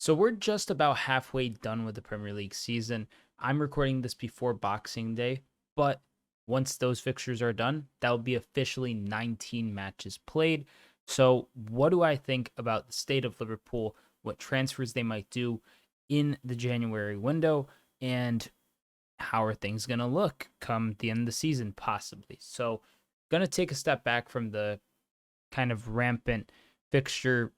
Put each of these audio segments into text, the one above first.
So we're just about halfway done with the Premier League season. I'm recording this before Boxing Day, but once those fixtures are done, that'll be officially 19 matches played. So, what do I think about the state of Liverpool, what transfers they might do in the January window, and how are things going to look come the end of the season, possibly? So, going to take a step back from the kind of rampant fixture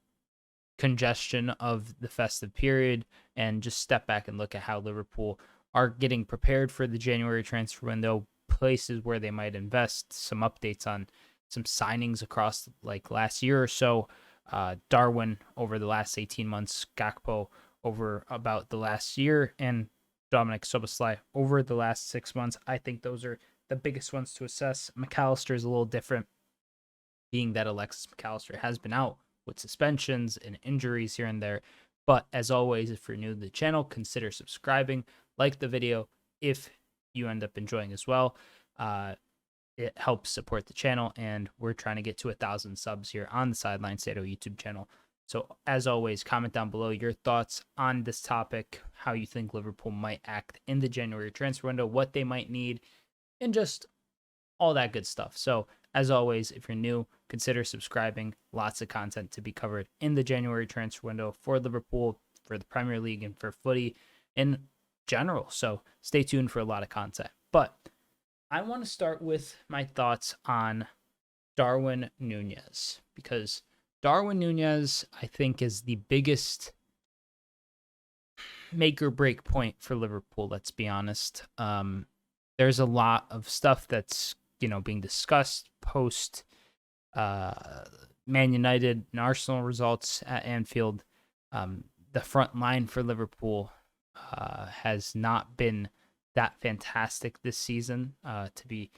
congestion of the festive period and just step back and look at how Liverpool are getting prepared for the January transfer window, places where they might invest, some updates on some signings across like last year or so. Darwin over the last 18 months, Gakpo over about the last year, and Dominik Szoboszlai over the last 6 months. I think those are the biggest ones to assess. McAllister is a little different, being that Alexis McAllister has been out with suspensions and injuries here and there. But as always, if you're new to the channel, consider subscribing, like the video if you end up enjoying as well. It helps support the channel, and we're trying to get to 1,000 subs here on the Sideline Sedo YouTube channel. So as always, comment down below your thoughts on this topic, how you think Liverpool might act in the January transfer window, what they might need, and just all that good stuff. So as always, if you're new, consider subscribing. Lots of content to be covered in the January transfer window for Liverpool, for the Premier League, and for footy in general. So stay tuned for a lot of content. But I want to start with my thoughts on Darwin Nunez, because Darwin Nunez, I think, is the biggest make or break point for Liverpool, let's be honest. There's a lot of stuff that's being discussed post Man United and Arsenal results at Anfield. The front line for Liverpool has not been that fantastic this season, to be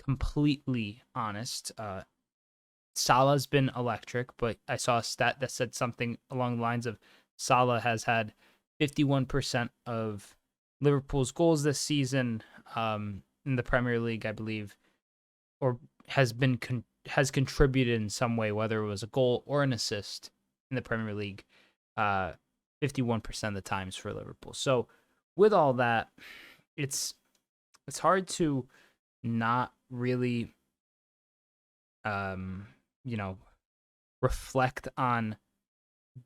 completely honest. Salah's been electric, but I saw a stat that said something along the lines of Salah has had 51% of Liverpool's goals this season in the Premier League, I believe, or has contributed in some way, whether it was a goal or an assist in the Premier League, 51% of the times for Liverpool. So with all that, it's hard to not really reflect on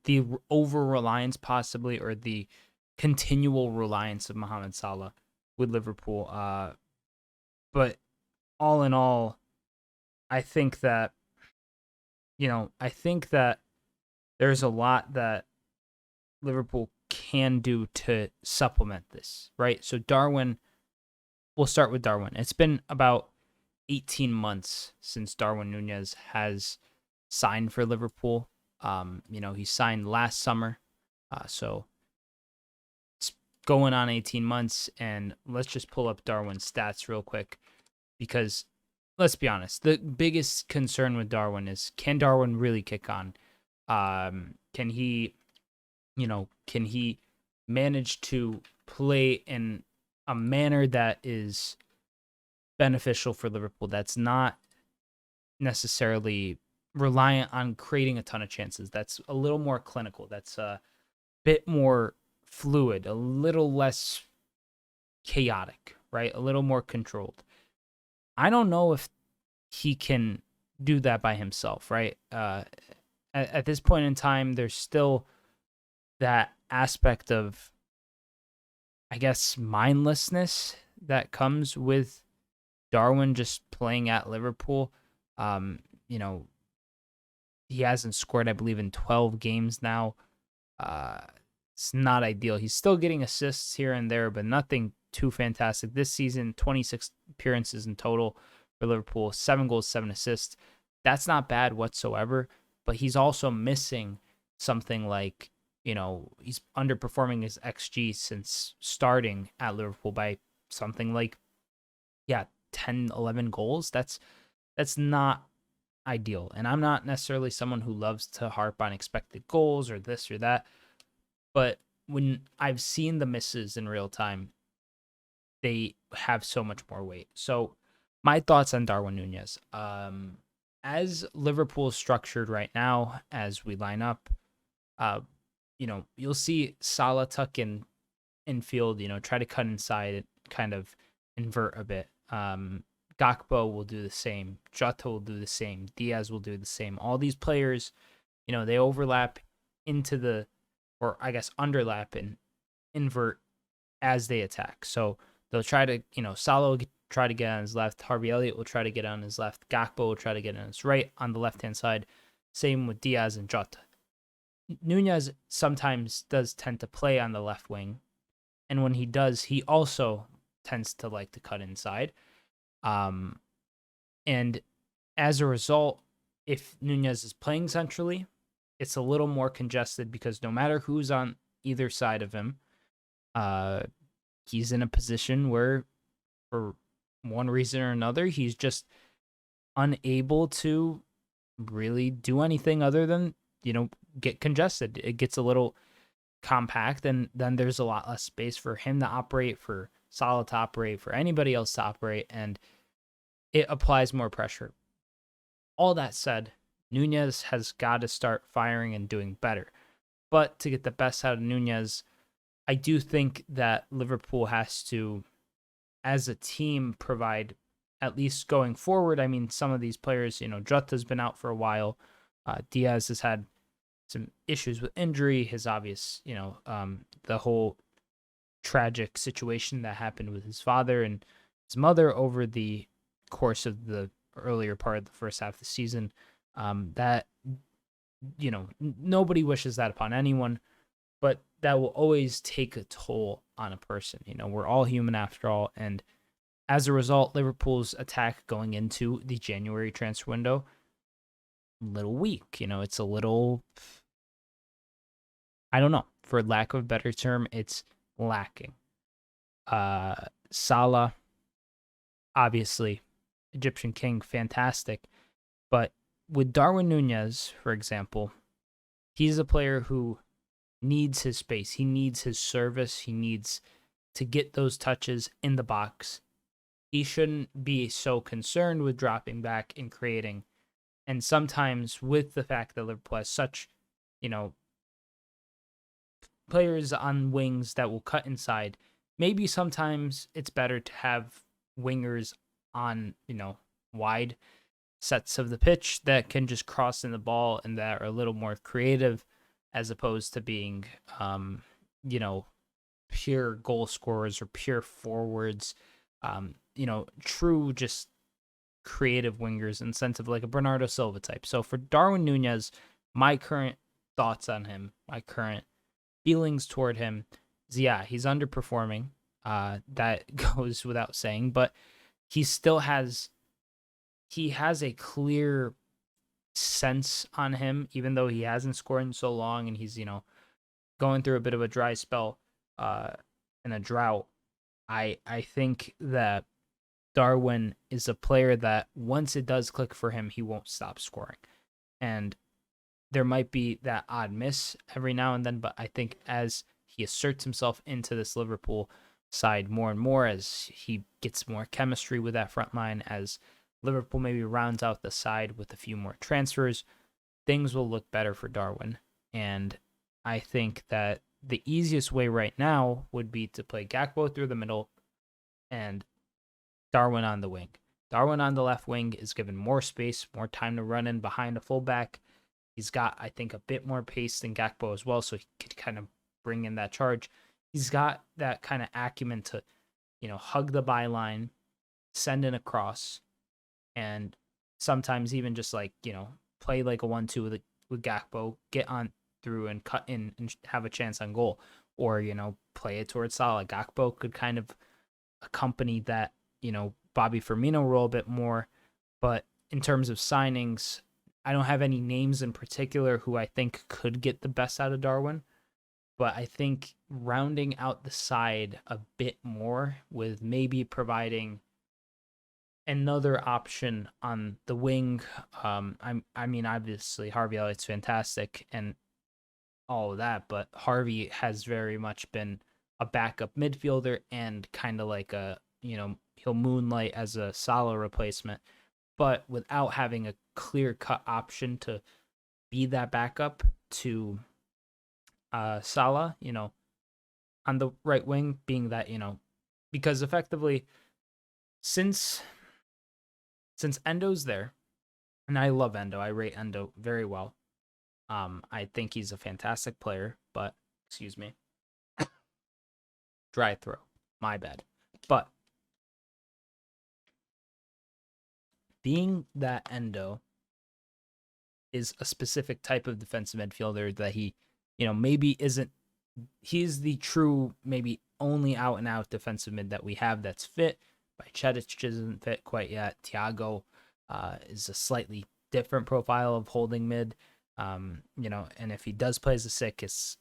the over reliance possibly, or the continual reliance of Mohamed Salah with Liverpool. But all in all, I think that there's a lot that Liverpool can do to supplement this, right? So we'll start with Darwin. It's been about 18 months since Darwin Nunez has signed for Liverpool. He signed last summer. So it's going on 18 months, and let's just pull up Darwin's stats real quick, because let's be honest, the biggest concern with Darwin is, can Darwin really kick on? Can he manage to play in a manner that is beneficial for Liverpool, that's not necessarily reliant on creating a ton of chances, that's a little more clinical, that's a bit more fluid, a little less chaotic, right? A little more controlled. I don't know if he can do that by himself, right? At this point in time, there's still that aspect of, I guess, mindlessness that comes with Darwin just playing at Liverpool. He hasn't scored, I believe, in 12 games now. It's not ideal. He's still getting assists here and there, but nothing too fantastic. This season, 26 appearances in total for Liverpool, 7 goals, 7 assists. That's not bad whatsoever, but he's also missing something like, he's underperforming his XG since starting at Liverpool by something like, 10, 11 goals. That's not ideal. And I'm not necessarily someone who loves to harp on expected goals or this or that, but when I've seen the misses in real time, they have so much more weight. So my thoughts on Darwin Nunez. As Liverpool is structured right now, as we line up, you'll see Salah tuck in infield, try to cut inside and kind of invert a bit. Gakpo will do the same. Jota will do the same. Diaz will do the same. All these players, they overlap into or I guess underlap and invert as they attack. So they'll try to, Salah will try to get on his left. Harvey Elliott will try to get on his left. Gakpo will try to get on his right on the left-hand side. Same with Diaz and Jota. Nunez sometimes does tend to play on the left wing. And when he does, he also tends to like to cut inside. And as a result, if Nunez is playing centrally, it's a little more congested because no matter who's on either side of him, he's in a position where, for one reason or another, he's just unable to really do anything other than, get congested. It gets a little compact, and then there's a lot less space for him to operate, for Salah to operate, for anybody else to operate, and it applies more pressure. All that said, Nunez has got to start firing and doing better. But to get the best out of Nunez, I do think that Liverpool has to, as a team, provide, at least going forward. I mean, some of these players, Jota's been out for a while. Diaz has had some issues with injury. His obvious, the whole tragic situation that happened with his father and his mother over the course of the earlier part of the first half of the season. That, nobody wishes that upon anyone, but that will always take a toll on a person. We're all human after all. And as a result, Liverpool's attack going into the January transfer window, a little weak. It's a little, I don't know, for lack of a better term, it's lacking. Salah, obviously, Egyptian king, fantastic. But with Darwin Nunez, for example, he's a player who needs his space. He needs his service. He needs to get those touches in the box. He shouldn't be so concerned with dropping back and creating. And sometimes with the fact that Liverpool has such, players on wings that will cut inside, maybe sometimes it's better to have wingers on, wide sets of the pitch that can just cross in the ball and that are a little more creative, as opposed to being, pure goal scorers or pure forwards, true just creative wingers in the sense of like a Bernardo Silva type. So for Darwin Nunez, my current thoughts on him, my current feelings toward him is, yeah, he's underperforming. That goes without saying, but he still has a clear sense on him, even though he hasn't scored in so long and he's, going through a bit of a dry spell and a drought. I think that Darwin is a player that once it does click for him, he won't stop scoring. And there might be that odd miss every now and then, but I think as he asserts himself into this Liverpool side more and more, as he gets more chemistry with that front line, as Liverpool maybe rounds out the side with a few more transfers, things will look better for Darwin. And I think that the easiest way right now would be to play Gakpo through the middle and Darwin on the wing. Darwin on the left wing is given more space, more time to run in behind a fullback. He's got, I think, a bit more pace than Gakpo as well, so he could kind of bring in that charge. He's got that kind of acumen to, hug the byline, send in a cross, and sometimes even just play like a 1-2 with Gakpo, get on through and cut in and have a chance on goal, or play it towards Salah. Gakpo could kind of accompany that Bobby Firmino role a bit more. But in terms of signings, I don't have any names in particular who I think could get the best out of Darwin, but I think rounding out the side a bit more with maybe providing another option on the wing. I mean, obviously Harvey Elliott's fantastic and all of that, but Harvey has very much been a backup midfielder and kind of like a, he'll moonlight as a Salah replacement, but without having a clear-cut option to be that backup to Salah, on the right wing, being that, because effectively since Endo's there, and I love Endo, I rate Endo very well. I think he's a fantastic player, but excuse me, dry throat, my bad. But being that Endo is a specific type of defensive midfielder that he, maybe isn't, he's the true, maybe only out and out defensive mid that we have that's fit. Bajcetic isn't fit quite yet. Thiago is a slightly different profile of holding mid. And if he does play as a six,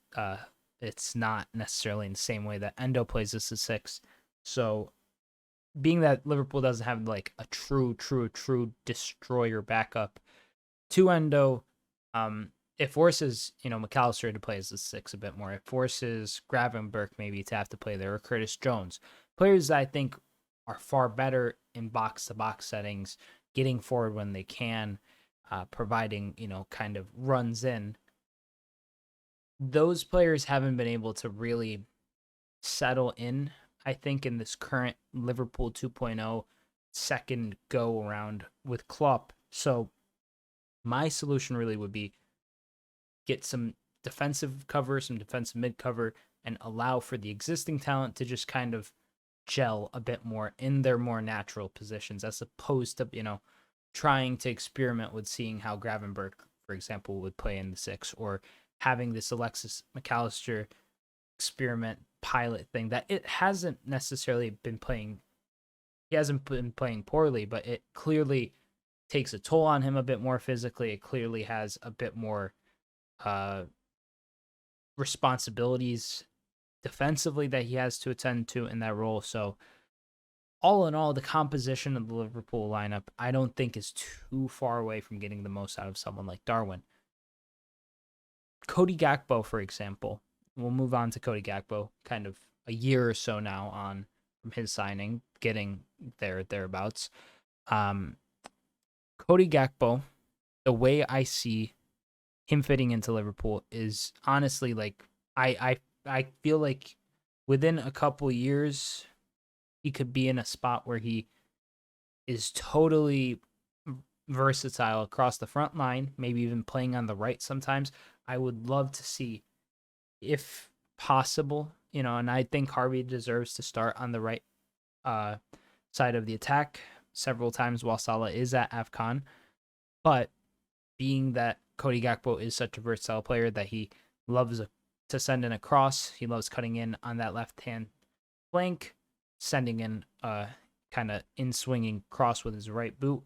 it's not necessarily in the same way that Endo plays as a six. So being that Liverpool doesn't have like a true destroyer backup to Endo, it forces, McAllister to play as a six a bit more. It forces Gravenberch maybe to have to play there, or Curtis Jones. Players that I think are far better in box-to-box settings, getting forward when they can, providing, kind of runs in. Those players haven't been able to really settle in, I think, in this current Liverpool 2.0 second go around with Klopp. So my solution really would be get some defensive cover, some defensive mid cover, and allow for the existing talent to just kind of gel a bit more in their more natural positions, as opposed to, trying to experiment with seeing how Gravenberch, for example, would play in the six, or having this Alexis McAllister experiment pilot thing that it hasn't necessarily been playing. He hasn't been playing poorly, but it clearly takes a toll on him a bit more physically. It clearly has a bit more responsibilities defensively that he has to attend to in that role. So all in all, the composition of the Liverpool lineup, I don't think is too far away from getting the most out of someone like Darwin. Gody Gakpo, for example, we'll move on to Gody Gakpo, kind of a year or so now on from his signing, getting thereabouts. Gody Gakpo, the way I see him fitting into Liverpool is honestly like I feel like within a couple years he could be in a spot where he is totally versatile across the front line, maybe even playing on the right sometimes. I would love to see, if possible, and I think Harvey deserves to start on the right side of the attack several times while Salah is at AFCON. But being that Gody Gakpo is such a versatile player that he loves to send in a cross, he loves cutting in on that left-hand flank, sending in a kind of in-swinging cross with his right boot.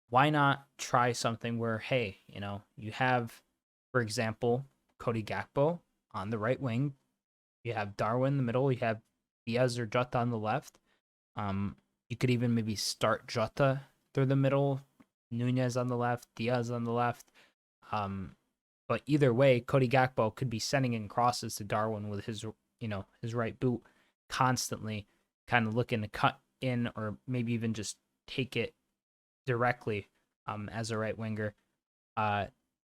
Why not try something where, hey, you have, for example, Gody Gakpo on the right wing, you have Darwin in the middle, you have Diaz or Jota on the left. You could even maybe start Jota through the middle, Nunez on the left, Diaz on the left. But either way, Gody Gakpo could be sending in crosses to Darwin with his right boot constantly, kind of looking to cut in or maybe even just take it directly as a right winger.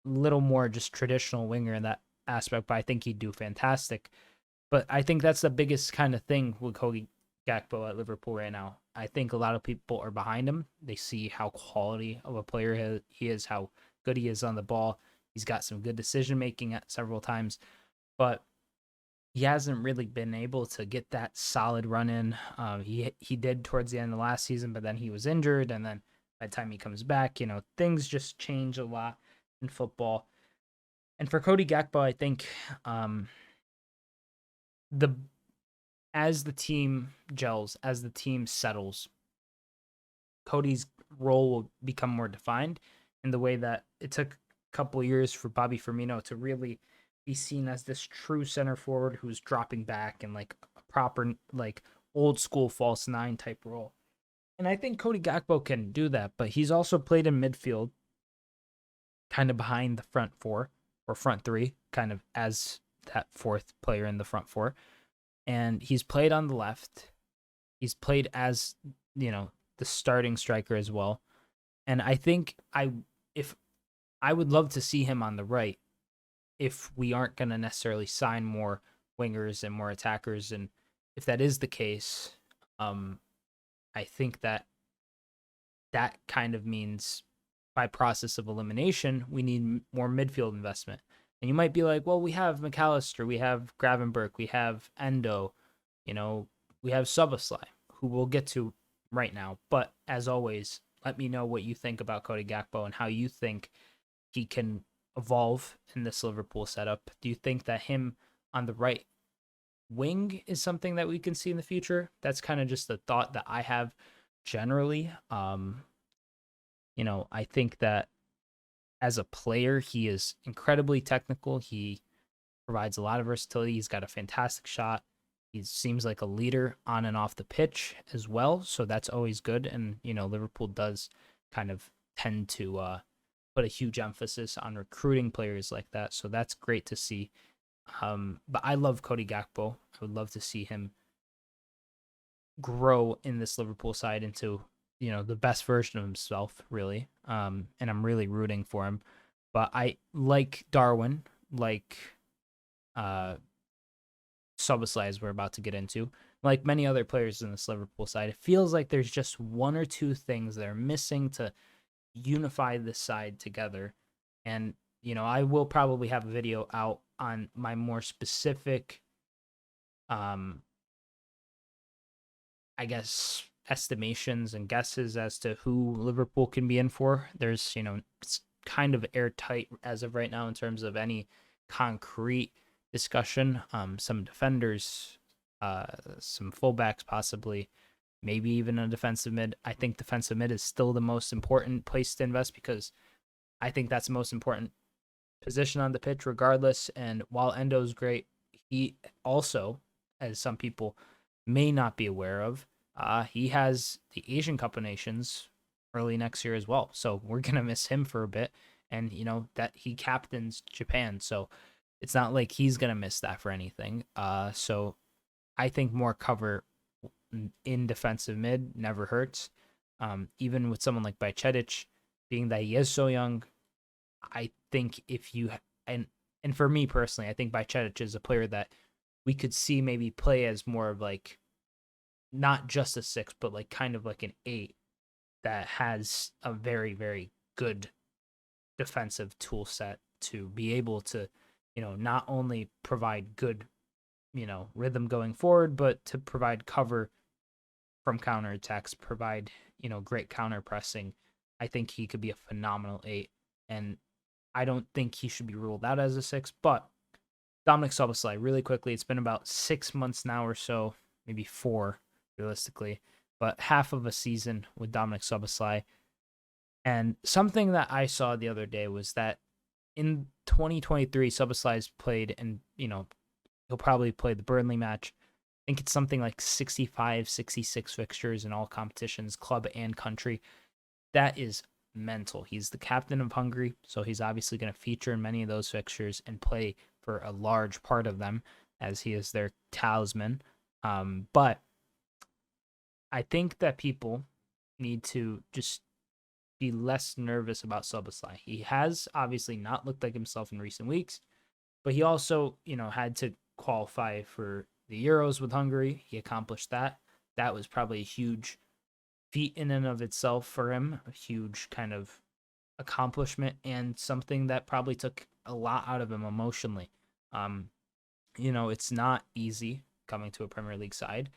Little more just traditional winger in that aspect, but I think he'd do fantastic. But I think that's the biggest kind of thing with Gody Gakpo at Liverpool right now. I think a lot of people are behind him. They see how quality of a player he is, how good he is on the ball. He's got some good decision making at several times, but he hasn't really been able to get that solid run in. He did towards the end of last season, but then he was injured, and then by the time he comes back, things just change a lot in football. And for Gody Gakpo, I think as the team gels, as the team settles, Cody's role will become more defined in the way that it took a couple of years for Bobby Firmino to really be seen as this true center forward who's dropping back in like a proper, like old school false nine type role. And I think Gody Gakpo can do that, but he's also played in midfield, kind of behind the front four or front three, kind of as that fourth player in the front four. And he's played on the left. He's played as, the starting striker as well. And I think I would love to see him on the right, if we aren't going to necessarily sign more wingers and more attackers. And if that is the case, I think that that kind of means by process of elimination, we need more midfield investment. And you might be like, well, we have McAllister, we have Gravenberg, we have Endo, we have Szoboszlai, who we'll get to right now. But as always, let me know what you think about Gody Gakpo and how you think he can evolve in this Liverpool setup. Do you think that him on the right wing is something that we can see in the future? That's kind of just the thought that I have generally. I think that as a player, he is incredibly technical. He provides a lot of versatility. He's got a fantastic shot. He seems like a leader on and off the pitch as well. So that's always good. And, Liverpool does kind of tend to put a huge emphasis on recruiting players like that. So that's great to see. But I love Gody Gakpo. I would love to see him grow in this Liverpool side into the best version of himself, really. And I'm really rooting for him. But I like Darwin, like Szoboszlai, as we're about to get into, like many other players in this Liverpool side. It feels like there's just one or two things that are missing to unify this side together. And I will probably have a video out on my more specific I guess estimations and guesses as to who Liverpool can be in for. There's, it's kind of airtight as of right now in terms of any concrete discussion. Some defenders, some fullbacks possibly, maybe even a defensive mid. I think defensive mid is still the most important place to invest because I think that's the most important position on the pitch regardless. And while Endo's great, he also, as some people may not be aware of, he has the Asian Cup of Nations early next year as well. So we're going to miss him for a bit. And, that he captains Japan. So it's not like he's going to miss that for anything. So I think more cover in defensive mid never hurts. Even with someone like Bajcetic, being that he is so young, I think if you and for me personally, I think Bajcetic is a player that we could see maybe play as more of like not just a 6, but like kind of like an 8 that has a very, very good defensive tool set to be able to, not only provide good, rhythm going forward, but to provide cover from counterattacks, provide, great counter pressing. I think he could be a phenomenal 8. And I don't think he should be ruled out as a 6, but Dominik Szoboszlai, really quickly, it's been about 6 months now or so, maybe 4 realistically, but half of a season with Dominik Szoboszlai. And something that I saw the other day was that in 2023, Szoboszlai's played, and he'll probably play the Burnley match. I think it's something like 65, 66 fixtures in all competitions, club and country. That is mental. He's the captain of Hungary, so he's obviously going to feature in many of those fixtures and play for a large part of them as he is their talisman. But I think that people need to just be less nervous about Szoboszlai. He has obviously not looked like himself in recent weeks, but he also, had to qualify for the Euros with Hungary. He accomplished that. That was probably a huge feat in and of itself for him, a huge kind of accomplishment and something that probably took a lot out of him emotionally. It's not easy coming to a Premier League side,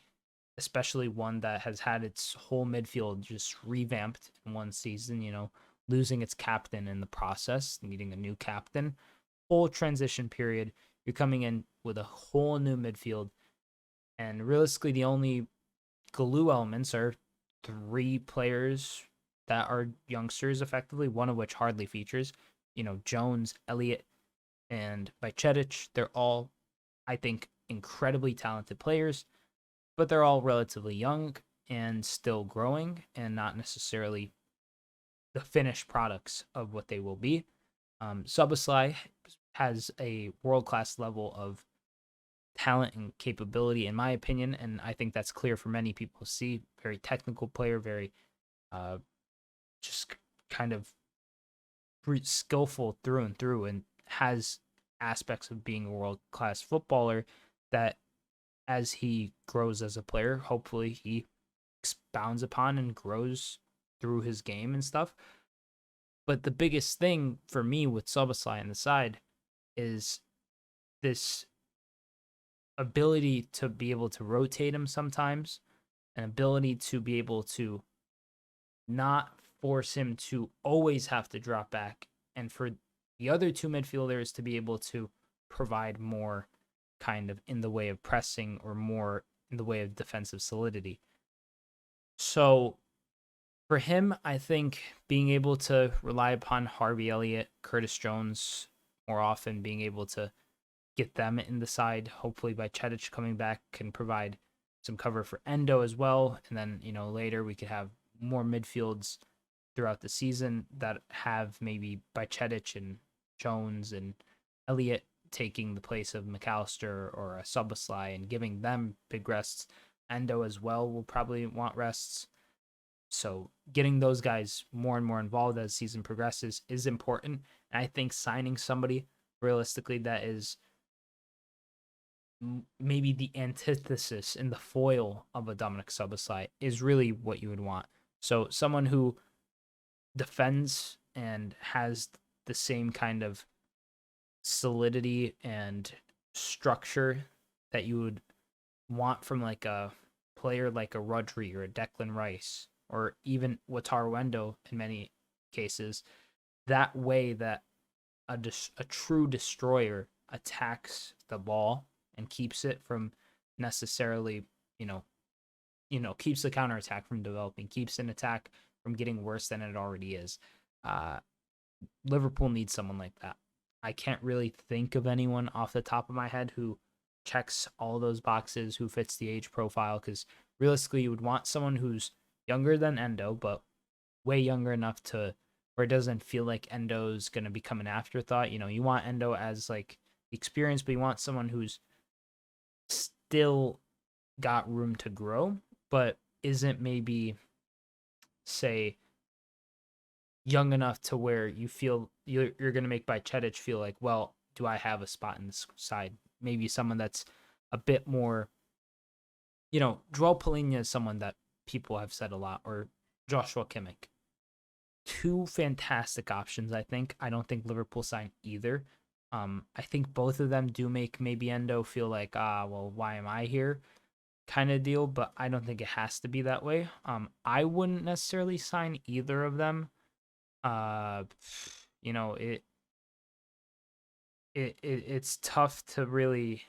especially one that has had its whole midfield just revamped in one season, losing its captain in the process, needing a new captain, whole transition period. You're coming in with a whole new midfield. And realistically, the only glue elements are 3 players that are youngsters, effectively, one of which hardly features. Jones, Elliott, and Bajcetic. They're all, I think, incredibly talented players, but they're all relatively young and still growing and not necessarily the finished products of what they will be. Szoboszlai has a world-class level of talent and capability, in my opinion, and I think that's clear for many people to see. Very technical player, very just kind of skillful through and through, and has aspects of being a world-class footballer that as he grows as a player, hopefully he expounds upon and grows through his game and stuff. But the biggest thing for me with Szoboszlai on the side is this ability to be able to rotate him sometimes, an ability to be able to not force him to always have to drop back, and for the other two midfielders to be able to provide more kind of in the way of pressing or more in the way of defensive solidity. So for him, I think being able to rely upon Harvey Elliott, Curtis Jones more often, being able to get them in the side, hopefully by Cedic coming back, can provide some cover for Endo as well. And then, later we could have more midfields throughout the season that have maybe by Cedic and Jones and Elliott taking the place of McAllister or a Szoboszlai and giving them big rests. Endo as well will probably want rests. So getting those guys more and more involved as the season progresses is important. And I think signing somebody realistically that is maybe the antithesis and the foil of a Dominik Szoboszlai is really what you would want. So someone who defends and has the same kind of solidity and structure that you would want from like a player like a Rodri or a Declan Rice or even Wataru Endo in many cases, that way that a true destroyer attacks the ball and keeps it from necessarily, keeps the counterattack from developing, keeps an attack from getting worse than it already is. Liverpool needs someone like that. I can't really think of anyone off the top of my head who checks all those boxes, who fits the age profile, because realistically, you would want someone who's younger than Endo, but way younger enough to where it doesn't feel like Endo's going to become an afterthought. You want Endo as like experience, but you want someone who's still got room to grow, but isn't maybe, say, young enough to where you feel you're going to make by Cedic feel like, well, do I have a spot in this side? Maybe someone that's a bit more, Joel Palhinha is someone that people have said a lot, or Joshua Kimmich. Two fantastic options, I think. I don't think Liverpool signed either. I think both of them do make maybe Endo feel like, well, why am I here? Kind of deal, but I don't think it has to be that way. I wouldn't necessarily sign either of them. It's tough to really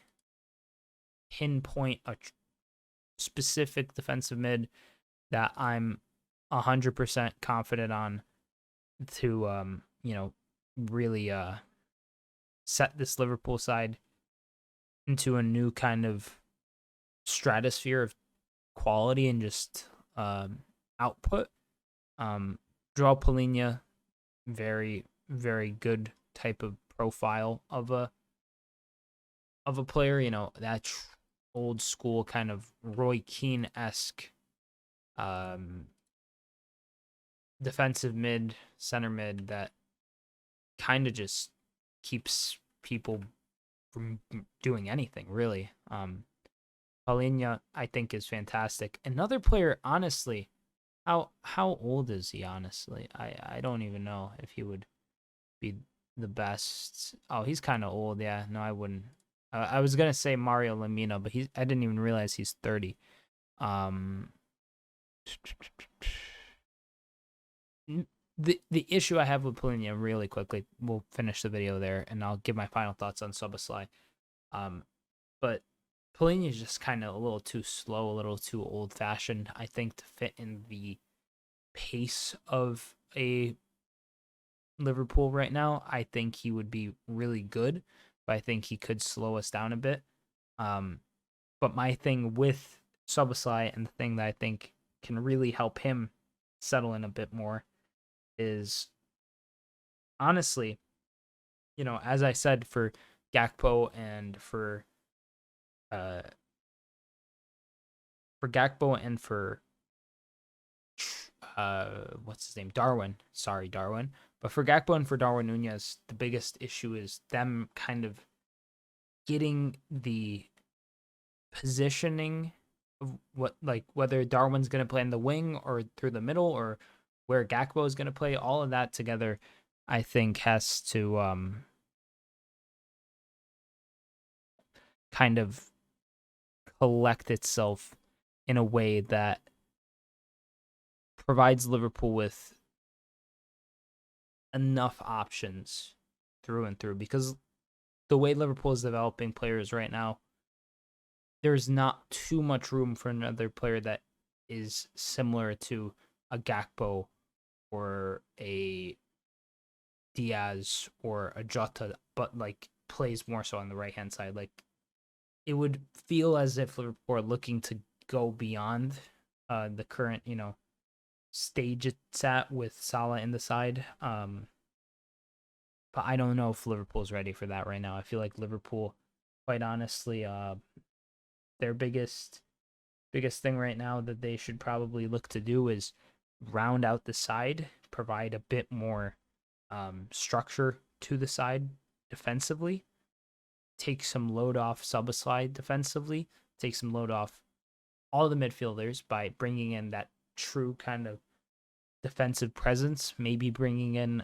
pinpoint a specific defensive mid that I'm 100% confident on to really set this Liverpool side into a new kind of stratosphere of quality and just output. Joao Palhinha, very, very good type of profile of a player, that old school kind of Roy Keane-esque defensive mid, center mid that kind of just keeps people from doing anything, really. Palhinha, I think, is fantastic. Another player, honestly, how old is he, honestly? I don't even know if he would be the best. Oh, he's kind of old, yeah. No, I wouldn't. I was going to say Mario Lemina, but I didn't even realize he's 30. The issue I have with Palhinha, really quickly, we'll finish the video there, and I'll give my final thoughts on Szoboszlai. But Palhinha is just kind of a little too slow, a little too old-fashioned, I think, to fit in the pace of a Liverpool right now. I think he would be really good, but I think he could slow us down a bit. But my thing with Szoboszlai, and the thing that I think can really help him settle in a bit more, is honestly, as I said, for Gakpo and for what's his name? Darwin. Sorry, Darwin. But for Gakpo and for Darwin Nunez, the biggest issue is them kind of getting the positioning of what, like, whether Darwin's going to play in the wing or through the middle, or where Gakpo is going to play. All of that together, I think, has to kind of collect itself in a way that provides Liverpool with enough options through and through, because the way Liverpool is developing players right now, there's not too much room for another player that is similar to a Gakpo or a Diaz or a Jota, but like plays more so on the right hand side. Like, it would feel as if Liverpool are looking to go beyond the current, stage it's at with Salah in the side. But I don't know if Liverpool's ready for that right now. I feel like Liverpool, quite honestly, their biggest thing right now that they should probably look to do is round out the side, provide a bit more structure to the side defensively, take some load off Szoboszlai defensively, take some load off all the midfielders by bringing in that true kind of defensive presence, maybe bringing in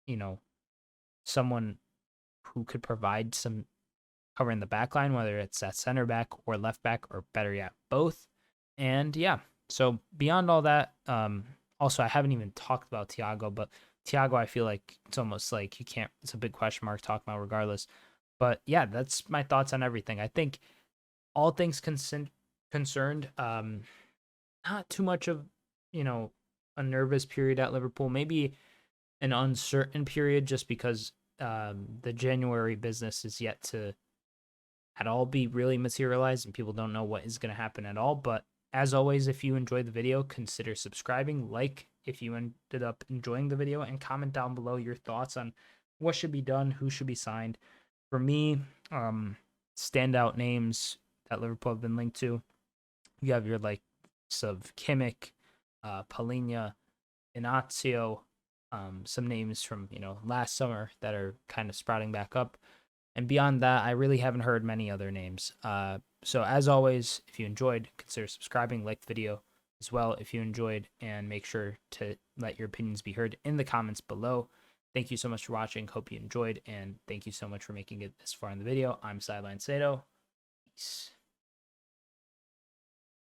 you know, someone who could provide some cover in the back line, whether it's at center back or left back, or better yet, both. And yeah, so beyond all that, also, I haven't even talked about Thiago, but Thiago, I feel like it's almost like you can't, it's a big question mark talking about regardless. But yeah, that's my thoughts on everything. I think all things concerned, not too much of, a nervous period at Liverpool. Maybe an uncertain period, just because the January business is yet to at all be really materialized, and people don't know what is going to happen at all. But as always, if you enjoyed the video, consider subscribing, like if you ended up enjoying the video, and comment down below your thoughts on what should be done, who should be signed. For me, standout names that Liverpool have been linked to, you have your likes of Kimmich, Palhinha, Inacio, some names from last summer that are kind of sprouting back up. And beyond that, I really haven't heard many other names. So as always, if you enjoyed, consider subscribing, like the video as well if you enjoyed, and make sure to let your opinions be heard in the comments below. Thank you so much for watching. Hope you enjoyed, and thank you so much for making it this far in the video. I'm Sideline Sedo. Peace.